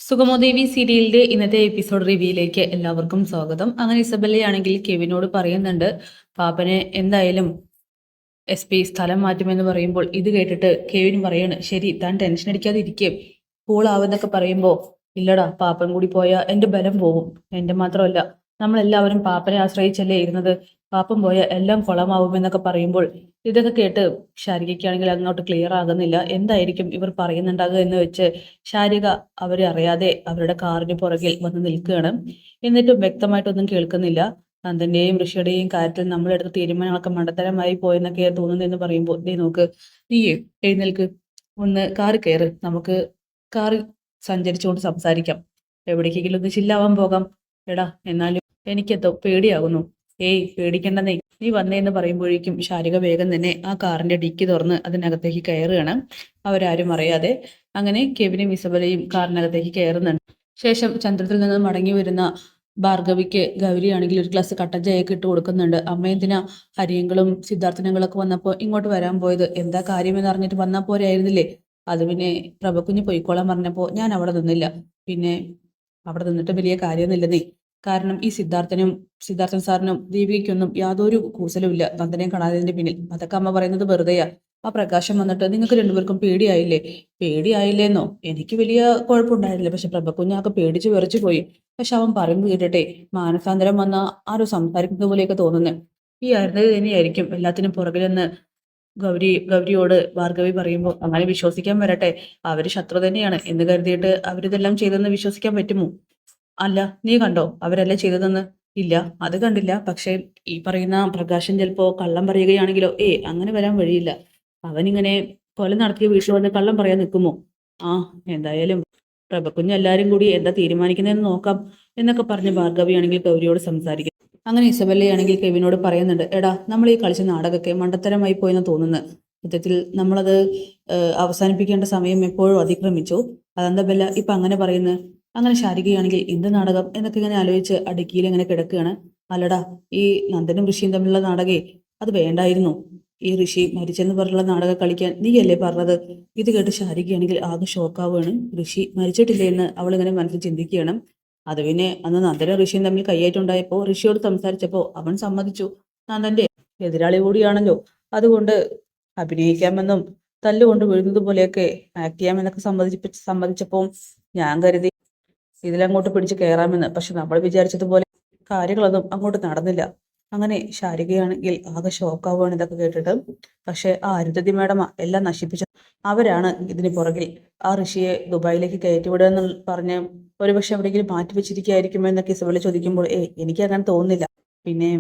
സുഗമോദേവി സീരിയലിന്റെ ഇന്നത്തെ എപ്പിസോഡ് റിവ്യൂയിലേക്ക് എല്ലാവർക്കും സ്വാഗതം. അങ്ങനെ ഇസബല്ലയാണെങ്കിൽ കെവിനോട് പറയുന്നുണ്ട്, പാപ്പനെ എന്തായാലും SP സ്ഥലം മാറ്റുമെന്ന് പറയുമ്പോൾ ഇത് കേട്ടിട്ട് കെവിൻ പറയാണ്, ശരി താൻ ടെൻഷൻ അടിക്കാതെ ഇരിക്കേ, കൂളാവെന്നൊക്കെ പറയുമ്പോൾ ഇല്ലടാ, പാപ്പൻ കൂടി പോയാൽ എന്റെ ബലം പോകും. എന്റെ മാത്രമല്ല, നമ്മളെല്ലാവരും പാപ്പനെ ആശ്രയിച്ചല്ലേ ഇരുന്നത്. പാപ്പൻ പോയാൽ എല്ലാം കുളമാവുമെന്നൊക്കെ പറയുമ്പോൾ ഇതൊക്കെ കേട്ട് ശാരികയ്ക്കാണെങ്കിൽ അങ്ങോട്ട് ക്ലിയർ ആകുന്നില്ല. എന്തായിരിക്കും ഇവർ പറയുന്നുണ്ടാകുക എന്ന് വെച്ച് ശാരിക അവരെ അറിയാതെ അവരുടെ കാറിന് പുറകിൽ വന്ന് നിൽക്കുകയാണ്. എന്നിട്ടും വ്യക്തമായിട്ടൊന്നും കേൾക്കുന്നില്ല. നന്ദന്റെയും ഋഷിയുടെയും കാര്യത്തിൽ നമ്മളെടുത്ത തീരുമാനങ്ങളൊക്കെ മണ്ടത്തരമായി പോയെന്നൊക്കെ തോന്നുന്നതെന്ന് പറയുമ്പോൾ ദേ നോക്ക്, നീയേ എഴുന്നേൽക്ക്, ഒന്ന് കാറ് കയറ്, നമുക്ക് കാറിൽ സഞ്ചരിച്ചുകൊണ്ട് സംസാരിക്കാം, എവിടേക്കെങ്കിലും ഒന്ന് ചില്ലാവാൻ പോകാം. എടാ എന്നാലും എനിക്കെന്തോ പേടിയാകുന്നു. ഏയ് പേടിക്കണ്ടെന്നേ, നീ വന്നേന്ന് പറയുമ്പോഴേക്കും ശാരിക വേഗം തന്നെ ആ കാറിന്റെ ഡിക്കി തുറന്ന് അതിനകത്തേക്ക് കയറുകയാണ്, അവരാരും അറിയാതെ. അങ്ങനെ കെവിനും ഇസബലയും കാറിനകത്തേക്ക് കയറുന്നുണ്ട്. ശേഷം ചന്ദ്രത്തിൽ നിന്ന് മടങ്ങി വരുന്ന ഭാർഗവിക്ക് ഗൗരിയാണെങ്കിൽ ഒരു ഗ്ലാസ് കട്ടൻ ചായയൊക്കെ ഇട്ട് കൊടുക്കുന്നുണ്ട്. അമ്മ എന്തിനാ ഹരിയങ്ങളും സിദ്ധാർത്ഥനങ്ങളൊക്കെ വന്നപ്പോൾ ഇങ്ങോട്ട് വരാൻ പോയത്? എന്താ കാര്യമെന്ന് അറിഞ്ഞിട്ട് വന്നാൽ പോരായിരുന്നില്ലേ? അത് പിന്നെ പ്രഭക്കുഞ്ഞ് പൊയ്ക്കോളാൻ പറഞ്ഞപ്പോൾ ഞാൻ അവിടെ നിന്നില്ല. പിന്നെ അവിടെ നിന്നിട്ട് വലിയ കാര്യമൊന്നുമില്ലെന്നേ. കാരണം ഈ സിദ്ധാർത്ഥൻ സാറിനും ദീപികയ്ക്കൊന്നും യാതൊരു കൂസലുമില്ല നന്ദനെ കാണാതിന്റെ പിന്നിൽ. അതൊക്കെ അമ്മ പറയുന്നത് വെറുതെയാ. ആ പ്രകാശം വന്നിട്ട് നിങ്ങൾക്ക് രണ്ടുപേർക്കും പേടിയായില്ലേ? പേടിയായില്ലേന്നോ? എനിക്ക് വലിയ കുഴപ്പമുണ്ടായിരുന്നില്ല, പക്ഷെ പ്രഭക്കുഞ്ഞാക്ക് പേടിച്ച് വിറച്ചു പോയി. പക്ഷെ അവൻ പറയുന്നത് കേട്ടിട്ടെ മാനസാന്തരം വന്ന ആരോ സംസാരിക്കുന്ന പോലെയൊക്കെ തോന്നുന്നത്. ഈ അരുത് തന്നെയായിരിക്കും എല്ലാത്തിനും പുറകിലെന്ന് ഗൗരിയോട് ഭാർഗവി പറയുമ്പോൾ അങ്ങനെ വിശ്വസിക്കാൻ വരട്ടെ. അവര് ശത്രു തന്നെയാണ് എന്ന് കരുതിയിട്ട് അവരിതെല്ലാം ചെയ്തെന്ന് വിശ്വസിക്കാൻ പറ്റുമോ? അല്ല, നീ കണ്ടോ അവരല്ലേ ചെയ്തതെന്ന്? ഇല്ല, അത് കണ്ടില്ല. പക്ഷേ ഈ പറയുന്ന പ്രകാശൻ ചിലപ്പോ കള്ളം പറയുകയാണെങ്കിലോ? അങ്ങനെ വരാൻ വഴിയില്ല. അവനിങ്ങനെ കൊല നടത്തിയ വീട്ടിൽ വന്ന് കള്ളം പറയാൻ നിൽക്കുമോ? ആ, എന്തായാലും പ്രഭക്കുഞ്ഞ് എല്ലാരും കൂടി എന്താ തീരുമാനിക്കുന്നതെന്ന് നോക്കാം എന്നൊക്കെ പറഞ്ഞ് ഭാർഗവിയാണെങ്കിൽ ഗൗരിയോട് സംസാരിക്കും. അങ്ങനെ ഇസബല്ലയാണെങ്കിൽ കെവിനോട് പറയുന്നുണ്ട്, എടാ നമ്മൾ ഈ കളിച്ച നാടകമൊക്കെ മണ്ടത്തരമായി പോയെന്ന് തോന്നുന്നു. സത്യത്തിൽ നമ്മളത് അവസാനിപ്പിക്കേണ്ട സമയം എപ്പോഴും അതിക്രമിച്ചു. അതെന്താ ബെല്ല ഇപ്പൊ അങ്ങനെ പറയുന്നത്? അങ്ങനെ ശാരികയാണെങ്കിൽ എന്ത് നാടകം എന്നൊക്കെ ഇങ്ങനെ ആലോചിച്ച് അടുക്കിയിൽ ഇങ്ങനെ കിടക്കുകയാണ്. അല്ലടാ, ഈ നന്ദനും ഋഷിയും തമ്മിലുള്ള നാടകേ അത് വേണ്ടായിരുന്നു. ഈ ഋഷി മരിച്ചെന്ന് പറഞ്ഞുള്ള നാടകം കളിക്കാൻ നീയല്ലേ പറഞ്ഞത്? ഇത് കേട്ട് ശാരികയാണെങ്കിൽ ആകെ ഷോക്കാവുകയാണ്. ഋഷി മരിച്ചിട്ടില്ലേ എന്ന് അവളിങ്ങനെ മനസ്സിൽ ചിന്തിക്കുകയാണ്. അത് പിന്നെ അന്ന് നന്ദനും ഋഷിയും തമ്മിൽ കയ്യേറ്റുണ്ടായപ്പോൾ ഋഷിയോട് സംസാരിച്ചപ്പോൾ അവൻ സമ്മതിച്ചു. നന്ദന്റെ എതിരാളി കൂടിയാണല്ലോ, അതുകൊണ്ട് അഭിനയിക്കാമെന്നും തല്ലുകൊണ്ട് വീഴുന്നത് പോലെയൊക്കെ ആക്ട് ചെയ്യാമെന്നൊക്കെ സമ്മതിച്ചപ്പോൾ ഞാൻ കരുതി ഇതിലങ്ങോട്ട് പിടിച്ച് കയറാമെന്ന്. പക്ഷെ നമ്മൾ വിചാരിച്ചതുപോലെ കാര്യങ്ങളൊന്നും അങ്ങോട്ട് നടന്നില്ല. അങ്ങനെ ശാരികയാണെങ്കിൽ ആകെ ഷോക്കാവുകയാണ് ഇതൊക്കെ കേട്ടിട്ട്. പക്ഷെ ആ അരുന്ധതി മേഡമ എല്ലാം നശിപ്പിച്ച അവരാണ് ഇതിന് പുറകിൽ. ആ ഋഷിയെ ദുബായിലേക്ക് കയറ്റിവിടുക എന്ന് പറഞ്ഞ് ഒരുപക്ഷെ എവിടെയെങ്കിലും മാറ്റി വെച്ചിരിക്കുകയായിരിക്കുമോ എന്നൊക്കെ ഇസബെല്ല ചോദിക്കുമ്പോൾ എനിക്ക് അങ്ങനെ തോന്നുന്നില്ല. പിന്നെ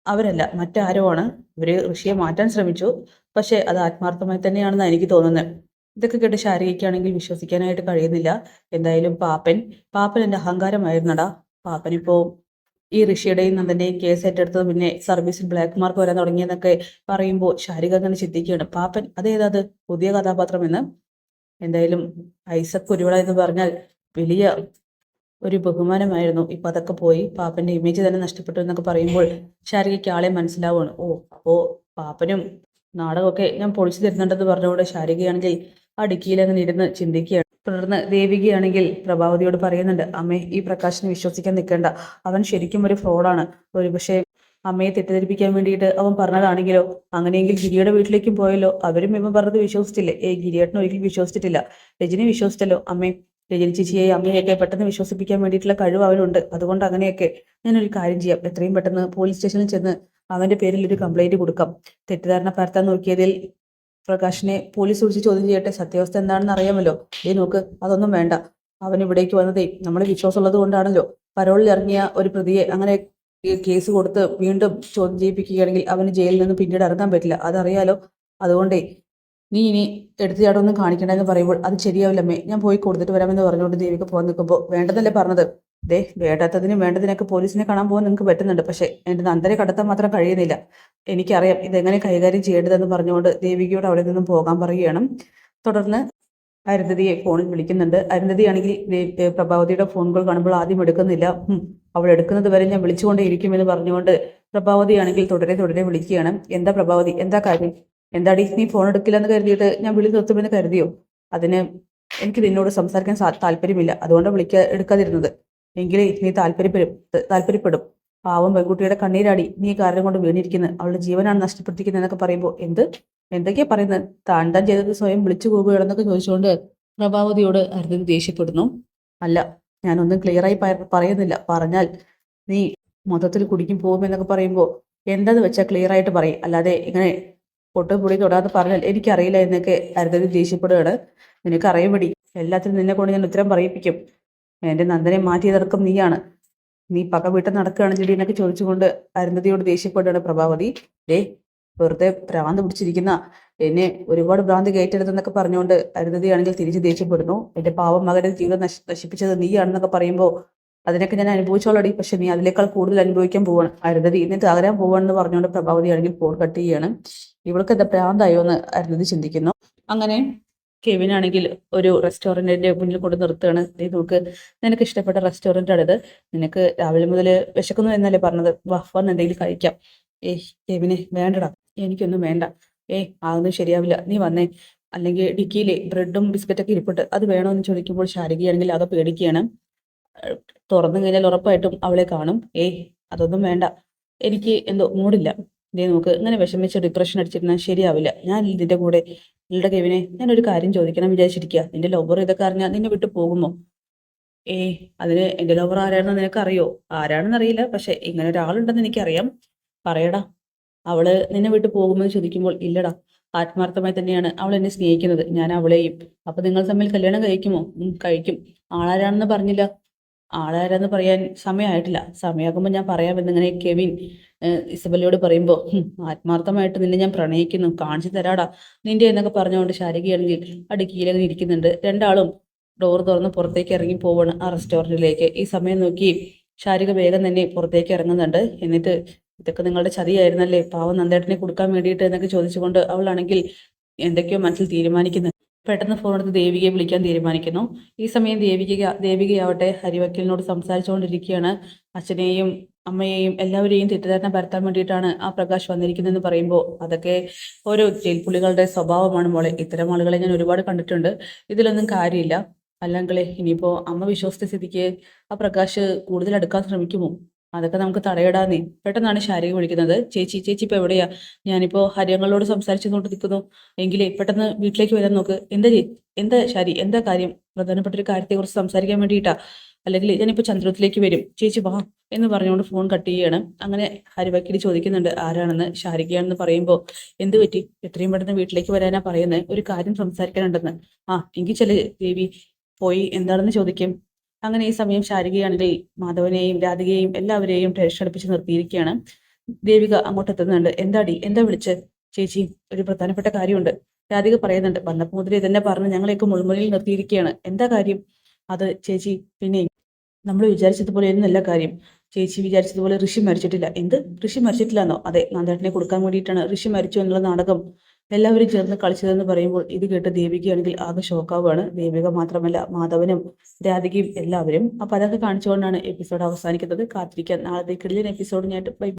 അവരല്ല, മറ്റാരോ ആണ്. ഇവര് ഋഷിയെ മാറ്റാൻ ശ്രമിച്ചു, പക്ഷെ അത് ആത്മാർത്ഥമായി തന്നെയാണെന്നാണ് എനിക്ക് തോന്നുന്നത്. ഇതൊക്കെ കേട്ട് ശാരികയ്ക്കാണെങ്കിൽ വിശ്വസിക്കാനായിട്ട് കഴിയുന്നില്ല. എന്തായാലും പാപ്പൻ എന്റെ അഹങ്കാരമായിരുന്നടാ. പാപ്പനിപ്പോ ഈ ഋഷിയുടെയും നന്ദന്റെയും കേസ് ഏറ്റെടുത്തത് പിന്നെ സർവീസിൽ ബ്ലാക്ക് മാർക്ക് വരാൻ തുടങ്ങിയെന്നൊക്കെ പറയുമ്പോൾ ശാരിക അങ്ങനെ ചിന്തിക്കുകയാണ്, പാപ്പൻ അതേതത് പുതിയ കഥാപാത്രം എന്ന്. എന്തായാലും ഐസക് കുരുവിള എന്ന് പറഞ്ഞാൽ വലിയ ഒരു ബഹുമാനമായിരുന്നു. ഇപ്പൊ അതൊക്കെ പോയി, പാപ്പന്റെ ഇമേജ് തന്നെ നഷ്ടപ്പെട്ടു എന്നൊക്കെ പറയുമ്പോൾ ശാരികയ്ക്ക് ആളെ മനസ്സിലാവുകയാണ്. അപ്പോ പാപ്പനും നാടകമൊക്കെ ഞാൻ പൊളിച്ചു തരുന്നുണ്ടെന്ന് പറഞ്ഞുകൊണ്ട് ശാരികയാണെങ്കിൽ ആ ഡിക്കിയിൽ അങ്ങനെ ഇരുന്ന് ചിന്തിക്കുകയാണ്. തുടർന്ന് ദേവികയാണെങ്കിൽ പ്രഭാവതിയോട് പറയുന്നുണ്ട്, അമ്മേ ഈ പ്രകാശിനെ വിശ്വസിക്കാൻ നിൽക്കേണ്ട, അവൻ ശരിക്കും ഒരു ഫ്രോഡാണ്. ഒരുപക്ഷെ അമ്മയെ തെറ്റിദ്ധരിപ്പിക്കാൻ വേണ്ടിയിട്ട് അവൻ പറഞ്ഞതാണെങ്കിലോ? അങ്ങനെയെങ്കിൽ ഗിരിയുടെ വീട്ടിലേക്കും പോയല്ലോ, അവരും ഇവൻ പറഞ്ഞത് വിശ്വസിച്ചില്ലേ? ഗിരിയേട്ടൻ ഒരിക്കലും വിശ്വസിച്ചിട്ടില്ല, രജനി വിശ്വസിച്ചല്ലോ അമ്മേ. രജനി ചേച്ചിയെ അമ്മയൊക്കെ പെട്ടെന്ന് വിശ്വസിപ്പിക്കാൻ വേണ്ടിയിട്ടുള്ള കഴിവ് അവനുണ്ട്. അതുകൊണ്ട് അങ്ങനെയൊക്കെ ഞാനൊരു കാര്യം ചെയ്യാം, എത്രയും പെട്ടെന്ന് പോലീസ് സ്റ്റേഷനിൽ ചെന്ന് അവന്റെ പേരിൽ ഒരു കംപ്ലൈന്റ് കൊടുക്കാം. തെറ്റിദ്ധാരണ പരത്താൻ നോക്കിയതിൽ പ്രകാശിനെ പോലീസ് വിളിച്ച് ചോദ്യം ചെയ്യട്ടെ, സത്യാവസ്ഥ എന്താണെന്ന് അറിയാമല്ലോ. നോക്ക്, അതൊന്നും വേണ്ട. അവൻ ഇവിടേക്ക് വന്നതേ നമ്മളെ വിശ്വാസമുള്ളത് കൊണ്ടാണല്ലോ. പരോളിൽ ഇറങ്ങിയ ഒരു പ്രതിയെ അങ്ങനെ കേസ് കൊടുത്ത് വീണ്ടും ചോദ്യം ചെയ്യിപ്പിക്കുകയാണെങ്കിൽ അവന് ജയിലിൽ നിന്ന് പിന്നീട് ഇറങ്ങാൻ പറ്റില്ല, അതറിയാലോ. അതുകൊണ്ടേ നീ ഇനി എടുത്തുചാട്ടൊന്നും കാണിക്കണ്ടെന്ന് പറയുമ്പോൾ അത് ശരിയാവില്ലമ്മേ, ഞാൻ പോയി കൊടുത്തിട്ട് വരാമെന്ന് പറഞ്ഞുകൊണ്ട് ദേവിക പോകാൻ നിൽക്കുമ്പോൾ വേണ്ടെന്നല്ലേ പറഞ്ഞത്? വേണ്ടാത്തതിനും വേണ്ടതിനൊക്കെ പോലീസിനെ കാണാൻ പോകാൻ നിങ്ങൾക്ക് പറ്റുന്നുണ്ട്, പക്ഷെ എന്റെ നന്ദനെ കടത്താൻ മാത്രം കഴിയുന്നില്ല. എനിക്കറിയാം ഇതെങ്ങനെ കൈകാര്യം ചെയ്യേണ്ടതെന്ന് പറഞ്ഞുകൊണ്ട് ദേവികയോട് അവിടെ നിന്നും പോകാൻ പറയുകയാണ്. തുടർന്ന് അരുന്ധതിയെ ഫോണിൽ വിളിക്കുന്നുണ്ട്. അരുന്ധതിയാണെങ്കിൽ പ്രഭാവതിയുടെ ഫോൺ കോൾ കാണുമ്പോൾ ആദ്യം എടുക്കുന്നില്ല. അവൾ എടുക്കുന്നത് വരെ ഞാൻ വിളിച്ചുകൊണ്ടേ ഇരിക്കുമെന്ന് പറഞ്ഞുകൊണ്ട് പ്രഭാവതിയാണെങ്കിൽ തുടരെ തുടരെ വിളിക്കുകയാണ്. എന്താ പ്രഭാവതി, എന്താ കാര്യം? എന്താടി നീ ഫോൺ എടുക്കില്ലെന്ന് കരുതിയിട്ട് ഞാൻ വിളി നിർത്തുമെന്ന് കരുതിയോ? അതിന് എനിക്ക് നിന്നോട് സംസാരിക്കാൻ താല്പര്യമില്ല, അതുകൊണ്ട് എടുക്കാതിരുന്നത്. എങ്കിലേ നീ താല്പര്യപ്പെടും. പാവം പെൺകുട്ടിയുടെ കണ്ണീരാടി നീ കാരണം കൊണ്ട് വീണിരിക്കുന്നത്, അവളുടെ ജീവനാണ് നഷ്ടപ്പെടുത്തിക്കുന്നത് എന്നൊക്കെ പറയുമ്പോൾ എന്തൊക്കെയാ പറയുന്നത്? താൻ ചെയ്തത് സ്വയം വിളിച്ചു പോകുകയാണെന്നൊക്കെ ചോദിച്ചുകൊണ്ട് പ്രഭാവതിയോട് അരുന്ധതി ദേഷ്യപ്പെടുന്നു. അല്ല, ഞാനൊന്നും ക്ലിയറായി പറയുന്നില്ല. പറഞ്ഞാൽ നീ മൊത്തത്തിൽ കുടിക്കും പോകുമെന്നൊക്കെ പറയുമ്പോൾ എന്താന്ന് വെച്ചാൽ ക്ലിയർ ആയിട്ട് പറയും, അല്ലാതെ ഇങ്ങനെ പൊട്ടുപൊടി തൊടാതെ പറഞ്ഞാൽ എനിക്കറിയില്ല എന്നൊക്കെ അരുന്ധതി ദേഷ്യപ്പെടുകയാണ്. നിനക്കറിയുമടി, എല്ലാത്തിനും നിന്നെ കൊണ്ട് ഞാൻ ഉത്തരം പറയിപ്പിക്കും. എന്റെ നന്ദനെ മാറ്റിയതടക്കം നീയാണ്. നീ പക വീട്ടിൽ നടക്കുകയാണ് ചെടി എന്നൊക്കെ ചോദിച്ചുകൊണ്ട് അരുന്ധതിയോട് ദേഷ്യപ്പെടുകയാണ് പ്രഭാവതി. വെറുതെ ഭ്രാന്ത് പിടിച്ചിരിക്കുന്ന എന്നെ ഒരുപാട് ഭ്രാന്ത് കയറ്റരുതെന്നൊക്കെ പറഞ്ഞുകൊണ്ട് അരുന്ധതിയാണെങ്കിൽ തിരിച്ച് ദേഷ്യപ്പെടുന്നു. എന്റെ പാവം മകന്റെ ജീവിതം നശിപ്പിച്ചത് നീയാണെന്നൊക്കെ പറയുമ്പോൾ അതിനൊക്കെ ഞാൻ അനുഭവിച്ചോളടി, പക്ഷെ നീ അതിനേക്കാൾ കൂടുതൽ അനുഭവിക്കാൻ പോവാണ് അരുന്ധതി, എന്നിട്ട് തകരാൻ പോവാണെന്ന് പറഞ്ഞുകൊണ്ട് പ്രഭാവതി ആണെങ്കിൽ ഫോൺ കട്ട് ചെയ്യാണ്. ഇവൾക്ക് എന്താ ഭ്രാന്തായോ എന്ന് അരുന്ധതി ചിന്തിക്കുന്നു. അങ്ങനെ കെവിനാണെങ്കിൽ ഒരു റെസ്റ്റോറൻറ്റിന്റെ മുന്നിൽ കൊണ്ട് നിർത്തുകയാണ്. നോക്ക്, നിനക്ക് ഇഷ്ടപ്പെട്ട റെസ്റ്റോറൻ്റ് ആണിത്. നിനക്ക് രാവിലെ മുതൽ വിശക്കുന്നു എന്നല്ലേ പറഞ്ഞത്? വന്ന് എന്തെങ്കിലും കഴിക്കാം. കെവിനെ വേണ്ടടാ, എനിക്കൊന്നും വേണ്ട. അതൊന്നും ശരിയാവില്ല, നീ വന്നേ. അല്ലെങ്കിൽ ഡിക്കിയിലെ ബ്രെഡും ബിസ്ക്കറ്റൊക്കെ ഇരിപ്പുണ്ട്, അത് വേണമെന്ന് ചോദിക്കുമ്പോൾ ശാരികയാണെങ്കിൽ അത് പേടിക്കുകയാണ്. തുറന്നു കഴിഞ്ഞാൽ ഉറപ്പായിട്ടും അവളെ കാണും. അതൊന്നും വേണ്ട, എനിക്ക് എന്തോ മൂടില്ല. നോക്ക്, ഇങ്ങനെ വിഷമിച്ച് ഡിപ്രഷൻ അടിച്ചിരുന്നാൽ ശരിയാവില്ല. ഞാൻ ഇതിന്റെ കൂടെ നിങ്ങളുടെ കെവിനെ ഞാനൊരു കാര്യം ചോദിക്കണം വിചാരിച്ചിരിക്കുക. നിന്റെ ലവർ ഇതൊക്കെ അറിഞ്ഞാൽ നിന്നെ വിട്ടു പോകുമോ? അതിന് എന്റെ ലവർ ആരാണെന്ന് നിനക്കറിയോ? ആരാണെന്ന് അറിയില്ല, പക്ഷെ ഇങ്ങനെ ഒരാളുണ്ടെന്ന് എനിക്കറിയാം. പറയടാ, അവള് നിന്നെ വിട്ടു പോകുമെന്ന് ചോദിക്കുമ്പോൾ ഇല്ലടാ, ആത്മാർത്ഥമായി തന്നെയാണ് അവൾ എന്നെ സ്നേഹിക്കുന്നത്, ഞാൻ അവളെയും. അപ്പൊ നിങ്ങൾ തമ്മിൽ കല്യാണം കഴിക്കുമോ? കഴിക്കും. ആളാരാണെന്ന് പറഞ്ഞില്ല. ആളാരാന്ന് പറയാൻ സമയമായിട്ടില്ല, സമയമാകുമ്പോൾ ഞാൻ പറയാമെന്നിങ്ങനെ കെവിൻ ഇസബല്ലയോട് പറയുമ്പോൾ ആത്മാർത്ഥമായിട്ട് നിന്നെ ഞാൻ പ്രണയിക്കുന്നു, കാണിച്ചു തരാടാ നിന്റെ എന്നൊക്കെ പറഞ്ഞുകൊണ്ട് ശാരികയാണെങ്കിൽ അടുക്കിയിലങ്ങനെ ഇരിക്കുന്നുണ്ട്. രണ്ടാളും ഡോർ തുറന്ന് പുറത്തേക്ക് ഇറങ്ങി പോവാണ് ആ റെസ്റ്റോറൻറ്റിലേക്ക്. ഈ സമയം നോക്കി ശാരിക വേഗം തന്നെ പുറത്തേക്ക് ഇറങ്ങുന്നുണ്ട്. എന്നിട്ട് ഇതൊക്കെ നിങ്ങളുടെ ചതിയായിരുന്നല്ലേ, പാവം നന്ദേട്ടനെ കൊടുക്കാൻ വേണ്ടിയിട്ട് എന്നൊക്കെ ചോദിച്ചുകൊണ്ട് അവളാണെങ്കിൽ എന്തൊക്കെയോ മനസ്സിൽ തീരുമാനിക്കുന്നു. പെട്ടെന്ന് ഫോൺ എടുത്ത് ദേവികയെ വിളിക്കാൻ തീരുമാനിക്കുന്നു. ഈ സമയം ദേവികയാവട്ടെ ഹരിവക്കലിനോട് സംസാരിച്ചുകൊണ്ടിരിക്കുകയാണ്. അച്ഛനെയും അമ്മയെയും എല്ലാവരെയും തെറ്റിദ്ധാരണ പരത്താൻ വേണ്ടിയിട്ടാണ് ആ പ്രകാശ് വന്നിരിക്കുന്നതെന്ന് പറയുമ്പോൾ അതൊക്കെ ഓരോ ജയിൽപ്പുള്ളികളുടെ സ്വഭാവമാണ് മോളെ. ഇത്തരം ആളുകളെ ഞാൻ ഒരുപാട് കണ്ടിട്ടുണ്ട്, ഇതിലൊന്നും കാര്യമില്ല. അല്ലെങ്കിൽ ഇനിയിപ്പോ അമ്മ വിശ്വസിച്ച സ്ഥിതിക്ക് ആ പ്രകാശ് കൂടുതൽ അടുക്കാൻ ശ്രമിക്കുമോ? അതൊക്കെ നമുക്ക് തടയിടാന്നേ. പെട്ടെന്നാണ് ശാരിക വിളിക്കുന്നത്. ചേച്ചി ഇപ്പൊ എവിടെയാ? ഞാനിപ്പോ ഹരിയങ്ങളോട് സംസാരിച്ചുകൊണ്ട് നിൽക്കുന്നു. എങ്കിലേ പെട്ടെന്ന് വീട്ടിലേക്ക് വരാൻ നോക്ക്. എന്താ ശാരി, എന്താ കാര്യം? പ്രധാനപ്പെട്ട ഒരു കാര്യത്തെക്കുറിച്ച് സംസാരിക്കാൻ വേണ്ടിയിട്ടാ, അല്ലെങ്കിൽ ഞാനിപ്പോ ചന്ദ്രത്തിലേക്ക് വരും. ചേച്ചി വാ എന്ന് പറഞ്ഞുകൊണ്ട് ഫോൺ കട്ട് ചെയ്യാണ്. അങ്ങനെ ഹരിവക്കീൽ ചോദിക്കുന്നുണ്ട് ആരാണെന്ന്. ശാരികയാണെന്ന് പറയുമ്പോൾ എന്ത് പറ്റി? എത്രയും പെട്ടെന്ന് വീട്ടിലേക്ക് വരാനാ പറയുന്നത്, ഒരു കാര്യം സംസാരിക്കാനുണ്ടെന്ന്. എങ്കിൽ ചില ദേവി പോയി എന്താണെന്ന് ചോദിക്കും. അങ്ങനെ ഈ സമയം ശാരികയാണെങ്കിൽ മാധവനെയും രാധികയെയും എല്ലാവരെയും ടെൻഷൻ അടുപ്പിച്ച് നിർത്തിയിരിക്കുകയാണ്. ദേവിക അങ്ങോട്ട് എത്തുന്നുണ്ട്. എന്താ വിളിച്ച്? ചേച്ചി, ഒരു പ്രധാനപ്പെട്ട കാര്യമുണ്ട്. രാധിക പറയുന്നുണ്ട്. വന്നപ്പോൾ മുതൽ ഇതന്നെ പറഞ്ഞ് ഞങ്ങളെയൊക്കെ മുൾമുനയിൽ നിർത്തിയിരിക്കുകയാണ്. എന്താ കാര്യം? അത് ചേച്ചി, പിന്നെ നമ്മൾ വിചാരിച്ചതുപോലെ ഒന്നല്ല കാര്യം. ചേച്ചി വിചാരിച്ചതുപോലെ ഋഷി മരിച്ചിട്ടില്ല. എന്ത്? ഋഷി മരിച്ചിട്ടില്ലെന്നോ? അതെ, നന്ദേട്ടനെ കൊടുക്കാൻ വേണ്ടിയിട്ടാണ് ഋഷി മരിച്ചു എന്നുള്ള നാടകം എല്ലാവരും ചേർന്ന് കളിച്ചതെന്ന് പറയുമ്പോൾ ഇത് കേട്ട് ദേവികയാണെങ്കിൽ ആകെ ഷോക്കാവുകയാണ്. ദേവിക മാത്രമല്ല, മാധവനും രാധികയും എല്ലാവരും. അപ്പൊ അതൊക്കെ കാണിച്ചുകൊണ്ടാണ് എപ്പിസോഡ് അവസാനിക്കുന്നത്. കാത്തിരിക്കാൻ നാളത്തെ കിടിലൻ എപ്പിസോഡിനായിട്ട് ബൈ.